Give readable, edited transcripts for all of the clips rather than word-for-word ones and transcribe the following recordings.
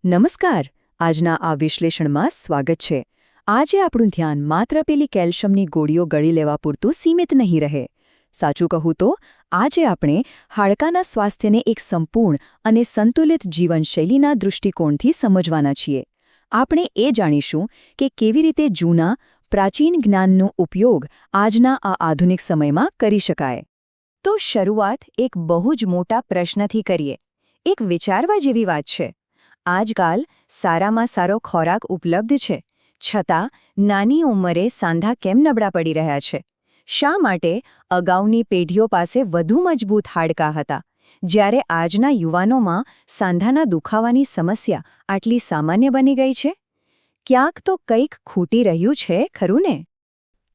નમસ્કાર. આજના આ વિશ્લેષણમાં સ્વાગત છે. આજે આપણું ધ્યાન માત્ર પેલી કેલ્શિયમની ગોળીઓ ગળી લેવા પૂરતું સીમિત નહીં રહે. સાચું કહું તો આજે આપણે હાડકાના સ્વાસ્થ્યને એક સંપૂર્ણ અને સંતુલિત જીવનશૈલીના દૃષ્ટિકોણથી સમજવાના છીએ. આપણે એ જાણીશું કે કેવી રીતે જૂના, પ્રાચીન જ્ઞાનનો ઉપયોગ આજના આ આધુનિક સમયમાં કરી શકાય. તો શરૂઆત એક બહુ જ મોટા પ્રશ્નથી કરીએ. એક વિચારવા જેવી વાત છે. આજકાલ સારામાં સારો ખોરાક ઉપલબ્ધ છે, છતાં નાની ઉંમરે સાંધા કેમ નબળા પડી રહ્યા છે? શા માટે અગાઉની પેઢીઓ પાસે વધુ મજબૂત હાડકાં હતા, જ્યારે આજના યુવાનોમાં સાંધાના દુખાવાની સમસ્યા આટલી સામાન્ય બની ગઈ છે? ક્યાંક તો કંઈક ખૂટી રહ્યું છે, ખરું ને?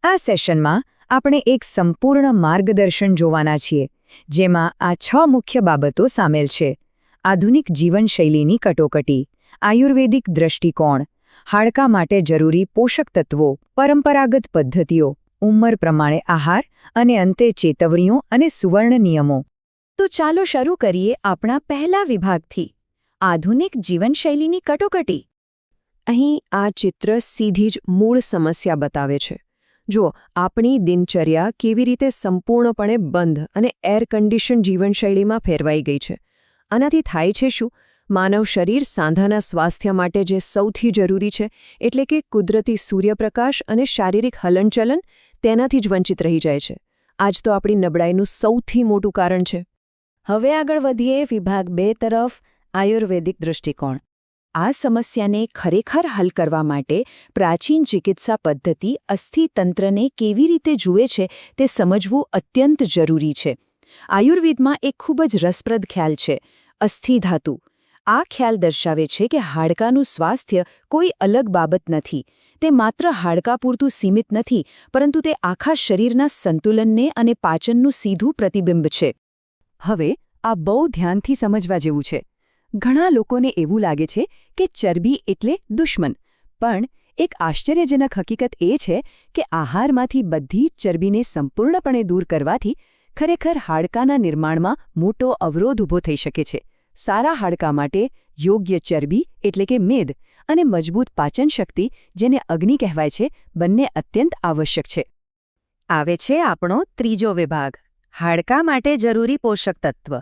આ સેશનમાં આપણે એક સંપૂર્ણ માર્ગદર્શન જોવાના છીએ, જેમાં આ 6 મુખ્ય બાબતો સામેલ છે. આધુનિક જીવનશૈલીની કટોકટી, આયુર્વેદિક દૃષ્ટિકોણ, હાડકાં માટે જરૂરી પોષક તત્વો, પરંપરાગત પદ્ધતિઓ, ઉંમર પ્રમાણે આહાર અને અંતે ચેતવણીઓ અને સુવર્ણ નિયમો. તો ચાલો શરૂ કરીએ આપણા પહેલા વિભાગથી, આધુનિક જીવનશૈલીની કટોકટી. અહીં આ ચિત્ર સીધી જ મૂળ સમસ્યા બતાવે છે. જુઓ, આપણી દિનચર્યા કેવી રીતે સંપૂર્ણપણે બંધ અને એર કન્ડિશન જીવનશૈલીમાં ફેરવાઈ ગઈ છે. આનાથી થાય છે શું? માનવ શરીર સાંધાના સ્વાસ્થ્ય માટે જે સૌથી જરૂરી છે, એટલે કે કુદરતી સૂર્યપ્રકાશ અને શારીરિક હલનચલન, તેનાથી જ વંચિત રહી જાય છે. આજ તો આપણી નબળાઈનું સૌથી મોટું કારણ છે. હવે આગળ વધીએ વિભાગ 2 તરફ, આયુર્વેદિક દૃષ્ટિકોણ. આ સમસ્યાને ખરેખર હલ કરવા માટે પ્રાચીન ચિકિત્સા પદ્ધતિ અસ્થિતંત્રને કેવી રીતે જુએ છે તે સમજવું અત્યંત જરૂરી છે. આયુર્વેદમાં એક ખૂબ જ રસપ્રદ ખ્યાલ છે, અસ્થિધાતુ. આ ખ્યાલ દર્શાવે છે કે હાડકાનું સ્વાસ્થ્ય કોઈ અલગ બાબત નથી. તે માત્ર હાડકાં પૂરતું સીમિત નથી, પરંતુ તે આખા શરીરના સંતુલનને અને પાચનનું સીધું પ્રતિબિંબ છે. હવે આ બહુ ધ્યાનથી સમજવા જેવું છે. ઘણા લોકોને એવું લાગે છે કે ચરબી એટલે દુશ્મન, પણ એક આશ્ચર્યજનક હકીકત એ છે કે આહારમાંથી બધી જ ચરબીને સંપૂર્ણપણે દૂર કરવાથી ખરેખર હાડકાના નિર્માણમાં મોટો અવરોધ ઊભો થઈ શકે છે. સારા હાડકાં માટે યોગ્ય ચરબી એટલે કે મેદ અને મજબૂત પાચન શક્તિ, જેને અગ્નિ કહેવાય છે, બંને અત્યંત આવશ્યક છે. આવે છે આપણો ત્રીજો વિભાગ, હાડકાં માટે જરૂરી પોષક તત્વ.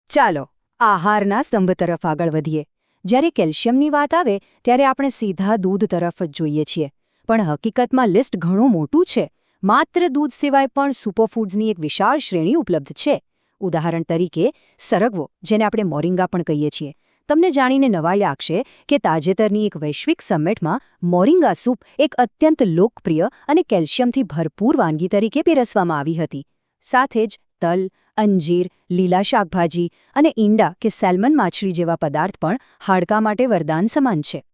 ચાલો આહારના સ્તંભ તરફ આગળ વધીએ. જ્યારે કેલ્શિયમની વાત આવે ત્યારે આપણે સીધા દૂધ તરફ જ જોઈએ છીએ, પણ હકીકતમાં લિસ્ટ ઘણું મોટું છે. માત્ર દૂધ સિવાય પણ સુપરફૂડ્સની એક વિશાળ શ્રેણી ઉપલબ્ધ છે. ઉદાહરણ તરીકે સરગવો, જેને આપણે મોરિંગા પણ કહીએ છીએ. તમને જાણીને નવાઈ લાગશે કે તાજેતરની એક વૈશ્વિક સમિટમાં મોરિંગા સૂપ એક અત્યંત લોકપ્રિય અને કેલ્શિયમથી ભરપૂર વાનગી તરીકે પીરસવામાં આવી હતી. સાથે જ તલ, અંજીર, લીલા શાકભાજી અને ઈંડા કે સેલ્મન માછલી જેવા પદાર્થ પણ હાડકાં માટે વરદાન સમાન છે.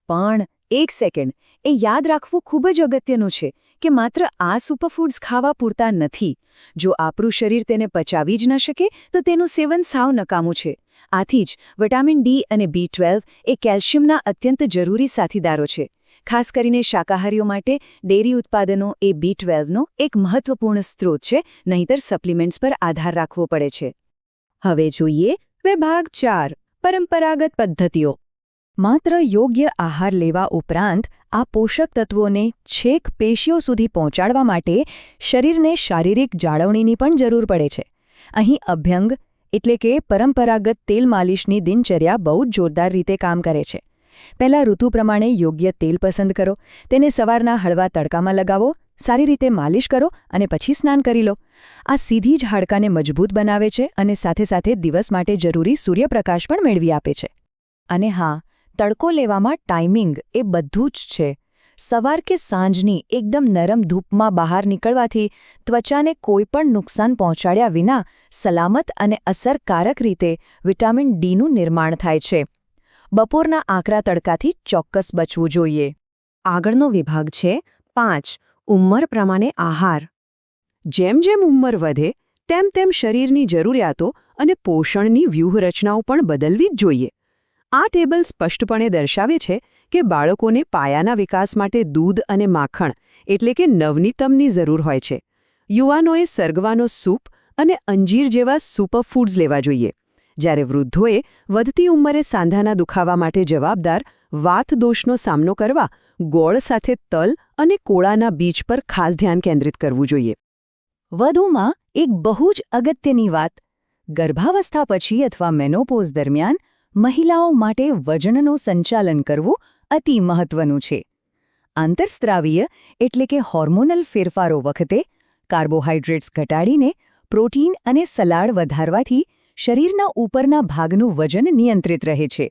પણ એક સેકન્ડ, એ યાદ રાખવું ખૂબ જ અગત્યનું છે કે માત્ર આ સુપરફૂડ્સ ખાવા પૂરતા નથી. જો આપણું શરીર તેને પચાવી જ ન શકે તો તેનું સેવન સાવ નકામું છે. આથી જ વિટામિન ડી અને B12 એ કેલ્શિયમના અત્યંત જરૂરી સાથીદારો છે. ખાસ કરીને શાકાહારીઓ માટે ડેરી ઉત્પાદનો એ B12નો એક મહત્વપૂર્ણ સ્ત્રોત છે, નહીંતર સપ્લિમેન્ટ્સ પર આધાર રાખવો પડે છે. હવે જોઈએ વિભાગ 4, પરંપરાગત પદ્ધતિઓ. માત્ર યોગ્ય આહાર લેવા ઉપરાંત આ પોષક તત્વોને છેક પેશીઓ સુધી પહોંચાડવા માટે શરીરને શારીરિક જાળવણીની પણ જરૂર પડે છે. અહીં અભ્યંગ એટલે કે પરંપરાગત તેલ માલિશની દિનચર્યા બહુ જ જોરદાર રીતે કામ કરે છે. પહેલાં ઋતુ પ્રમાણે યોગ્ય તેલ પસંદ કરો, તેને સવારના હળવા તડકામાં લગાવો, સારી રીતે માલિશ કરો અને પછી સ્નાન કરી લો. આ સીધી જ હાડકાને મજબૂત બનાવે છે અને સાથે સાથે દિવસ માટે જરૂરી સૂર્યપ્રકાશ પણ મેળવી આપે છે. અને હા, તડકો લેવામાં ટાઈમિંગ એ બધું જ છે. સવાર કે સાંજની એકદમ નરમ ધૂપમાં બહાર નીકળવાથી ત્વચાને કોઈપણ નુકસાન પહોંચાડ્યા વિના સલામત અને અસરકારક રીતે વિટામિન ડીનું નિર્માણ થાય છે. બપોરના આકરા તડકાથી ચોક્કસ બચવું જોઈએ. આગળનો વિભાગ છે 5, ઉંમર પ્રમાણે આહાર. જેમ જેમ ઉંમર વધે તેમ તેમ શરીરની જરૂરિયાતો અને પોષણની વ્યૂહરચનાઓ પણ બદલવી જ જોઈએ. આ ટેબલ સ્પષ્ટપણે દર્શાવે છે કે બાળકોને પાયાના વિકાસ માટે દૂધ અને માખણ એટલે કે નવનીતમની જરૂર હોય છે. યુવાનોએ સરગવાનો સૂપ અને અંજીર જેવા સુપરફૂડ્સ લેવા જોઈએ, જ્યારે વૃદ્ધોએ વધતી ઉંમરે સાંધાના દુખાવા માટે જવાબદાર વાત દોષનો સામનો કરવા ગોળ સાથે તલ અને કોળાના બીજ પર ખાસ ધ્યાન કેન્દ્રિત કરવું જોઈએ. વધુમાં એક બહુ જ અગત્યની વાત, ગર્ભાવસ્થા પછી અથવા મેનોપોઝ દરમિયાન મહિલાઓ માટે વજનનું સંચાલન કરવું અતિ મહત્વનું છે. આંતરસ્ત્રાવીય એટલે કે હોર્મોનલ ફેરફારો વખતે કાર્બોહાઈડ્રેટ્સ ઘટાડીને પ્રોટીન અને સલાડ વધારવાથી શરીરના ઉપરના ભાગનું વજન નિયંત્રિત રહે છે,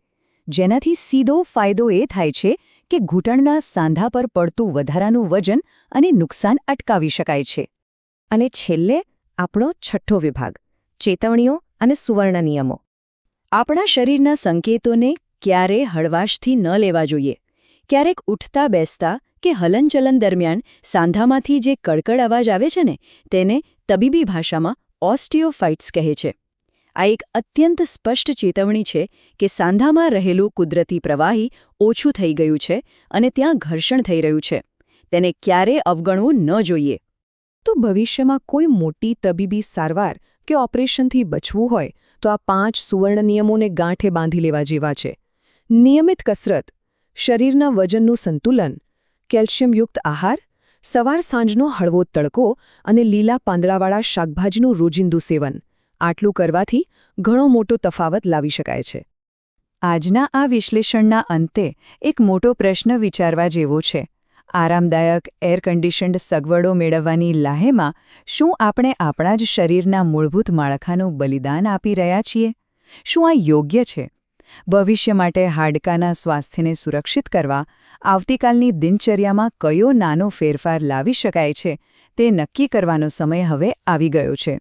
જેનાથી સીધો ફાયદો એ થાય છે કે ઘૂંટણના સાંધા પર પડતું વધારાનું વજન અને નુકસાન અટકાવી શકાય છે. અને છેલ્લે આપણો છઠ્ઠો વિભાગ, ચેતવણીઓ અને સુવર્ણ નિયમો. આપણા શરીરના સંકેતોને ક્યારે હળવાશથી ન લેવા જોઈએ. ક્યારેક ઉઠતા બેસતા કે હલનચલન દરમિયાન સાંધામાંથી જે કડકડ અવાજ આવે છે ને, તેને તબીબી ભાષામાં ઓસ્ટિયોફાઇટ્સ કહે છે. આ એક અત્યંત સ્પષ્ટ ચેતવણી છે કે સાંધામાં રહેલું કુદરતી પ્રવાહી ઓછું થઈ ગયું છે અને ત્યાં ઘર્ષણ થઈ રહ્યું છે. તેને ક્યારે અવગણવું ન જોઈએ. તો ભવિષ્યમાં કોઈ મોટી તબીબી સારવાર કે ઓપરેશનથી બચવું હોય તો આ 5 સુવર્ણ નિયમોને ગાંઠે બાંધી લેવા જેવા છે. નિયમિત કસરત, શરીરના વજનનું સંતુલન, કેલ્શિયમયુક્ત આહાર, સવાર સાંજનો હળવો તડકો અને લીલા પાંદડાવાળા શાકભાજીનું રોજિંદુ સેવન. આટલું કરવાથી ઘણો મોટો તફાવત લાવી શકાય છે. આજના આ વિશ્લેષણના અંતે એક મોટો પ્રશ્ન વિચારવા જેવો છે. આરામદાયક એર કન્ડિશન્ડ સગવડો મેળવવાની લાહેમાં શું આપણે આપણા જ શરીરના મૂળભૂત માળખાનું બલિદાન આપી રહ્યા છીએ? શું આ યોગ્ય છે? ભવિષ્ય માટે હાડકાના સ્વાસ્થ્યને સુરક્ષિત કરવા આવતીકાલની દિનચર્યામાં કયો નાનો ફેરફાર લાવી શકાય છે, તે નક્કી કરવાનો સમય હવે આવી ગયો છે.